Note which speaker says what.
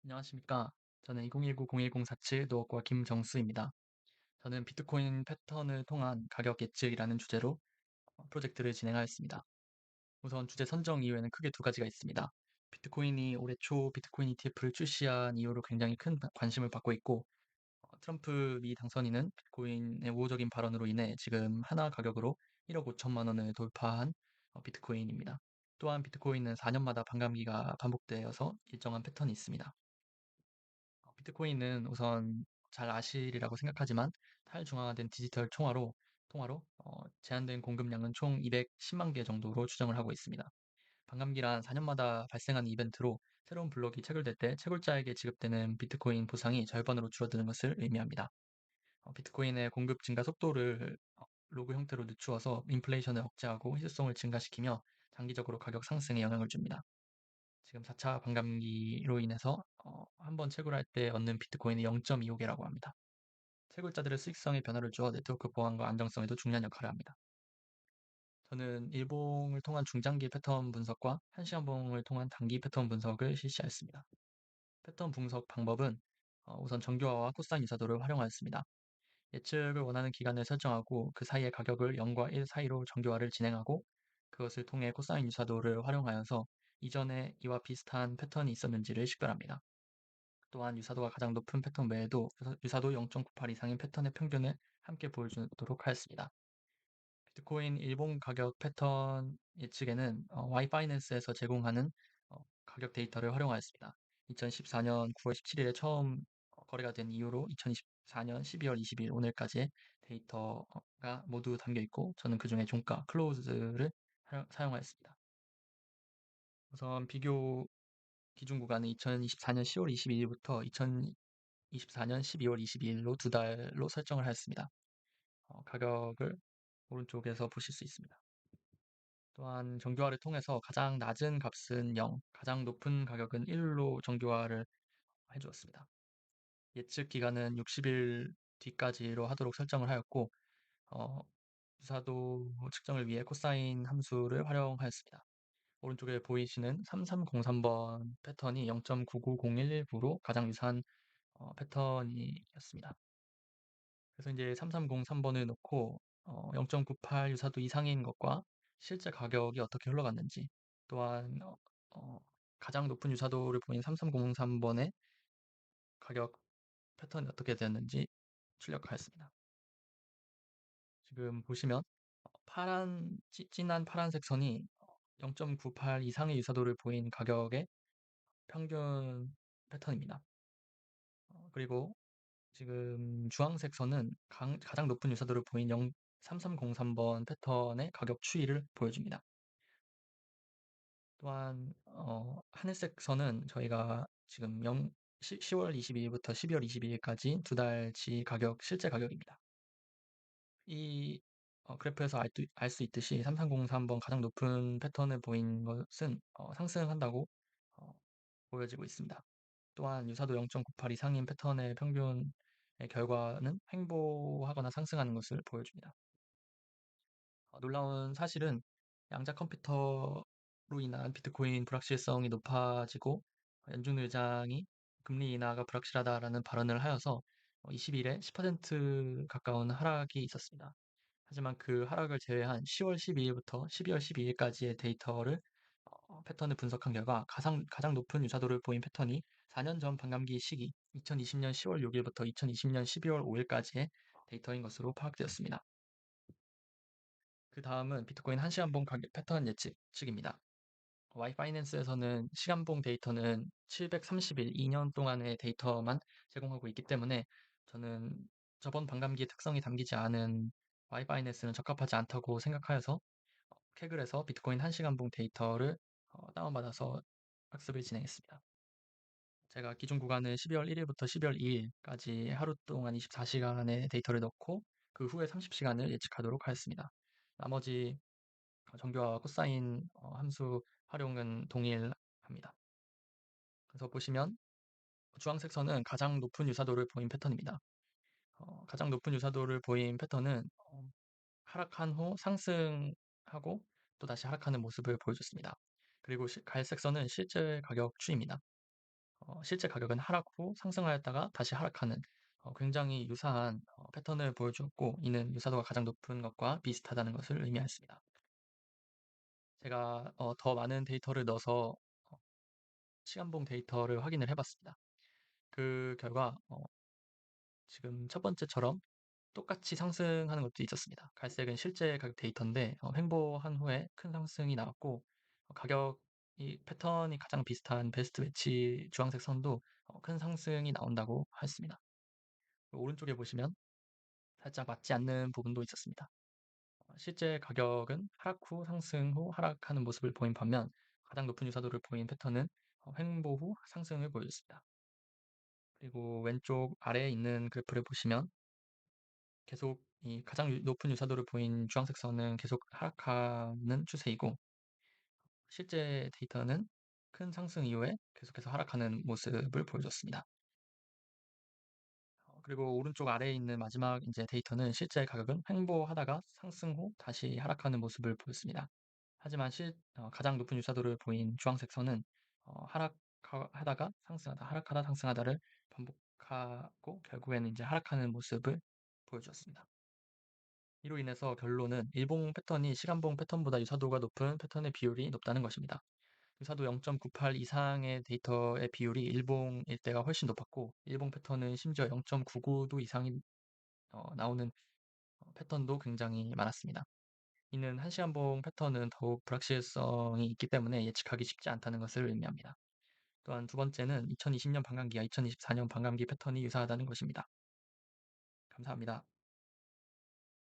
Speaker 1: 안녕하십니까. 저는 2019-0104칠 노업과 김정수입니다. 저는 비트코인 패턴을 통한 가격 예측이라는 주제로 프로젝트를 진행하였습니다. 우선 주제 선정 이유에는 크게 두 가지가 있습니다. 비트코인이 올해 초 비트코인 ETF를 출시한 이후로 굉장히 큰 관심을 받고 있고, 트럼프 미 당선인은 비트코인의 우호적인 발언으로 인해 지금 하나 가격으로 1억 5천만 원을 돌파한 비트코인입니다. 또한 비트코인은 4년마다 반감기가 반복되어서 일정한 패턴이 있습니다. 비트코인은 우선 잘 아시리라고 생각하지만 탈중앙화된 디지털 통화로 제한된 공급량은 총 210만 개 정도로 추정을 하고 있습니다. 반감기란 4년마다 발생하는 이벤트로 새로운 블록이 체결될 때 채굴자에게 지급되는 비트코인 보상이 절반으로 줄어드는 것을 의미합니다. 비트코인의 공급 증가 속도를 로그 형태로 늦추어서 인플레이션을 억제하고 희소성을 증가시키며 장기적으로 가격 상승에 영향을 줍니다. 지금 4차 반감기로 인해서 한 번 채굴할 때 얻는 비트코인이 0.25개라고 합니다. 채굴자들의 수익성에 변화를 주어 네트워크 보안과 안정성에도 중요한 역할을 합니다. 저는 일봉을 통한 중장기 패턴 분석과 한시간봉을 통한 단기 패턴 분석을 실시하였습니다. 패턴 분석 방법은 우선 정교화와 코사인 유사도를 활용하였습니다. 예측을 원하는 기간을 설정하고 그 사이의 가격을 0과 1 사이로 정교화를 진행하고 그것을 통해 코사인 유사도를 활용하여서 이전에 이와 비슷한 패턴이 있었는지를 식별합니다. 또한 유사도가 가장 높은 패턴 외에도 유사도 0.98 이상인 패턴의 평균을 함께 보여주도록 하였습니다. 비트코인 일봉 가격 패턴 예측에는 Y파이낸스에서 제공하는 가격 데이터를 활용하였습니다. 2014년 9월 17일에 처음 거래가 된 이후로 2024년 12월 20일 오늘까지의 데이터가 모두 담겨 있고 저는 그 중에 종가 클로즈를 사용하였습니다. 우선 비교 기준 구간은 2024년 10월 22일부터 2024년 12월 22일로 두 달로 설정을 하였습니다. 가격을 오른쪽에서 보실 수 있습니다. 또한 정교화를 통해서 가장 낮은 값은 0, 가장 높은 가격은 1로 정교화를 해주었습니다. 예측 기간은 60일 뒤까지로 하도록 설정을 하였고 어, 유사도 측정을 위해 코사인 함수를 활용하였습니다. 오른쪽에 보이시는 3303번 패턴이 0.990119로 가장 유사한 패턴이었습니다. 그래서 이제 3303번을 놓고 0.98 유사도 이상인 것과 실제 가격이 어떻게 흘러갔는지 또한 가장 높은 유사도를 보인 3303번의 가격 패턴이 어떻게 되었는지 출력하였습니다. 지금 보시면 진한 파란색 선이 0.98 이상의 유사도를 보인 가격의 평균 패턴입니다. 그리고 지금 주황색 선은 가장 높은 유사도를 보인 3303번 패턴의 가격 추이를 보여줍니다. 또한 하늘색 선은 저희가 지금 10월 22일부터 12월 22일까지 두 달치 가격 실제 가격입니다. 이 그래프에서 알 수 있듯이 3303번 가장 높은 패턴을 보인 것은 상승한다고 어, 보여지고 있습니다. 또한 유사도 0.98 이상인 패턴의 평균의 결과는 횡보하거나 상승하는 것을 보여줍니다. 놀라운 사실은 양자 컴퓨터로 인한 비트코인 불확실성이 높아지고 연준 의장이 금리 인하가 불확실하다라는 발언을 하여서 20일에 10% 가까운 하락이 있었습니다. 하지만 그 하락을 제외한 10월 12일부터 12월 12일까지의 데이터를 패턴을 분석한 결과 가장 높은 유사도를 보인 패턴이 4년 전 반감기 시기 2020년 10월 6일부터 2020년 12월 5일까지의 데이터인 것으로 파악되었습니다. 그 다음은 비트코인 1시간봉 가격 패턴 예측입니다. Y파이낸스에서는 시간봉 데이터는 730일, 2년 동안의 데이터만 제공하고 있기 때문에 저는 저번 반감기의 특성이 담기지 않은 Y파이낸스는 적합하지 않다고 생각하여서 캐글에서 비트코인 1시간봉 데이터를 다운받아서 학습을 진행했습니다. 제가 기준 구간을 12월 1일부터 12월 2일까지 하루 동안 24시간의 데이터를 넣고 그 후에 30시간을 예측하도록 하였습니다. 나머지 정교화와 코사인 함수 활용은 동일합니다. 그래서 보시면 주황색 선은 가장 높은 유사도를 보인 패턴입니다. 가장 높은 유사도를 보인 패턴은 하락한 후 상승하고 또 다시 하락하는 모습을 보여줬습니다. 그리고 갈색 선은 실제 가격 추이입니다. 실제 가격은 하락 후 상승하였다가 다시 하락하는 굉장히 유사한 패턴을 보여주었고, 이는 유사도가 가장 높은 것과 비슷하다는 것을 의미하였습니다. 제가 더 많은 데이터를 넣어서 어 시간봉 데이터를 확인을 해 봤습니다. 그 결과 지금 첫 번째처럼 똑같이 상승하는 것도 있었습니다. 갈색은 실제 가격 데이터인데 횡보한 후에 큰 상승이 나왔고, 가격이 패턴이 가장 비슷한 베스트 매치 주황색 선도 큰 상승이 나온다고 했습니다. 오른쪽에 보시면 살짝 맞지 않는 부분도 있었습니다. 실제 가격은 하락 후 상승 후 하락하는 모습을 보인 반면, 가장 높은 유사도를 보인 패턴은 횡보 후 상승을 보여줬습니다. 그리고 왼쪽 아래에 있는 그래프를 보시면 계속 이 가장 높은 유사도를 보인 주황색 선은 계속 하락하는 추세이고, 실제 데이터는 큰 상승 이후에 계속해서 하락하는 모습을 보여줬습니다. 그리고 오른쪽 아래에 있는 마지막 이제 데이터는 실제 가격은 횡보하다가 상승 후 다시 하락하는 모습을 보였습니다. 하지만 가장 높은 유사도를 보인 주황색 선은 하락하다가 상승하다, 하락하다 상승하다를 반복하고 결국에는 이제 하락하는 모습을 보여주었습니다. 이로 인해서 결론은 일봉 패턴이 시간봉 패턴보다 유사도가 높은 패턴의 비율이 높다는 것입니다. 유사도 0.98 이상의 데이터의 비율이 일봉일 때가 훨씬 높았고, 일봉 패턴은 심지어 0.99도 이상이 나오는 패턴도 굉장히 많았습니다. 이는 한시간봉 패턴은 더욱 불확실성이 있기 때문에 예측하기 쉽지 않다는 것을 의미합니다. 또한 두 번째는 2020년 반감기와 2024년 반감기 패턴이 유사하다는 것입니다. 감사합니다.